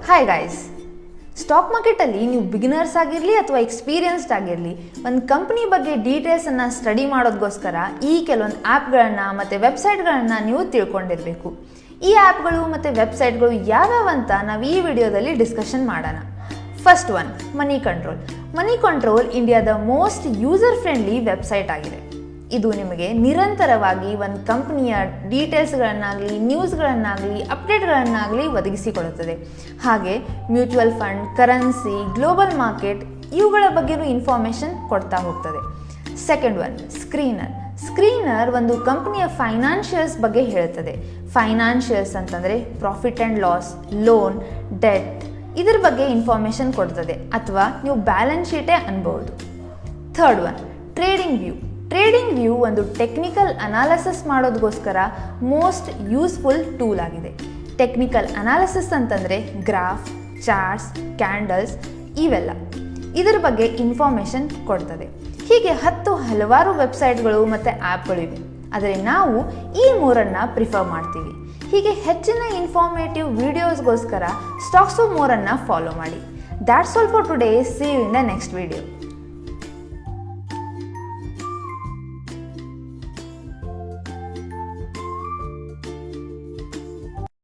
Hi guys, stock ಮಾರ್ಕೆಟಲ್ಲಿ ನೀವು beginners ಆಗಿರಲಿ ಅಥವಾ ಎಕ್ಸ್ಪೀರಿಯನ್ಸ್ಡ್ ಆಗಿರಲಿ ಒಂದು ಕಂಪ್ನಿ ಬಗ್ಗೆ ಡೀಟೇಲ್ಸನ್ನು ಸ್ಟಡಿ ಮಾಡೋದಕ್ಕೋಸ್ಕರ ಈ ಕೆಲವೊಂದು ಆ್ಯಪ್ಗಳನ್ನು ಮತ್ತು ವೆಬ್ಸೈಟ್ಗಳನ್ನು ನೀವು ತಿಳ್ಕೊಂಡಿರಬೇಕು. ಈ ಆ್ಯಪ್ಗಳು ಮತ್ತು ವೆಬ್ಸೈಟ್ಗಳು ಯಾವ್ಯಾವ ಅಂತ ನಾವು ಈ ವಿಡಿಯೋದಲ್ಲಿ ಡಿಸ್ಕಷನ್ ಮಾಡೋಣ. ಫಸ್ಟ್ ಒನ್, ಮನಿ ಕಂಟ್ರೋಲ್. ಮನಿ ಕಂಟ್ರೋಲ್ ಇಂಡಿಯಾದ ಮೋಸ್ಟ್ ಯೂಸರ್ ಫ್ರೆಂಡ್ಲಿ ವೆಬ್ಸೈಟ್ ಆಗಿದೆ. ಇದು ನಿಮಗೆ ನಿರಂತರವಾಗಿ ಒಂದು ಕಂಪ್ನಿಯ ಡೀಟೇಲ್ಸ್ಗಳನ್ನಾಗಲಿ, ನ್ಯೂಸ್ಗಳನ್ನಾಗಲಿ, ಅಪ್ಡೇಟ್ಗಳನ್ನಾಗಲಿ ಒದಗಿಸಿಕೊಡುತ್ತದೆ. ಹಾಗೆ mutual fund, currency, global market ಇವುಗಳ ಬಗ್ಗೆನೂ ಇನ್ಫಾರ್ಮೇಷನ್ ಕೊಡ್ತಾ ಹೋಗ್ತದೆ. Second one, screener. ಸ್ಕ್ರೀನರ್ ಒಂದು ಕಂಪ್ನಿಯ ಫೈನಾನ್ಷಿಯಲ್ಸ್ ಬಗ್ಗೆ ಹೇಳುತ್ತದೆ. ಫೈನಾನ್ಷಿಯಲ್ಸ್ ಅಂತಂದರೆ profit and loss, loan, debt ಇದರ ಬಗ್ಗೆ ಇನ್ಫಾರ್ಮೇಷನ್ ಕೊಡ್ತದೆ, ಅಥವಾ ನೀವು ಬ್ಯಾಲೆನ್ಸ್ ಶೀಟೇ ಅನ್ಬೋದು. Third one, trading view. Trading view ಒಂದು ಟೆಕ್ನಿಕಲ್ ಅನಾಲಿಸಿಸ್ ಮಾಡೋದಕ್ಕೋಸ್ಕರ ಮೋಸ್ಟ್ ಯೂಸ್ಫುಲ್ ಟೂಲ್ ಆಗಿದೆ. ಟೆಕ್ನಿಕಲ್ ಅನಾಲಿಸಿಸ್ ಅಂತಂದರೆ ಗ್ರಾಫ್, ಚಾರ್ಟ್ಸ್, ಕ್ಯಾಂಡಲ್ಸ್ ಇವೆಲ್ಲ ಇದರ ಬಗ್ಗೆ ಇನ್ಫಾರ್ಮೇಷನ್ ಕೊಡ್ತದೆ. ಹೀಗೆ ಹಲವಾರು ವೆಬ್ಸೈಟ್ಗಳು ಮತ್ತು ಆ್ಯಪ್ಗಳಿವೆ, ಆದರೆ ನಾವು ಈ ಮೂರನ್ನು ಪ್ರಿಫರ್ ಮಾಡ್ತೀವಿ. ಹೀಗೆ ಹೆಚ್ಚಿನ ಇನ್ಫಾರ್ಮೇಟಿವ್ ವಿಡಿಯೋಸ್ಗೋಸ್ಕರ ಸ್ಟಾಕ್ಸ್ ಟು ಮೋರನ್ನು ಫಾಲೋ ಮಾಡಿ. That's all for today. See you in the next video.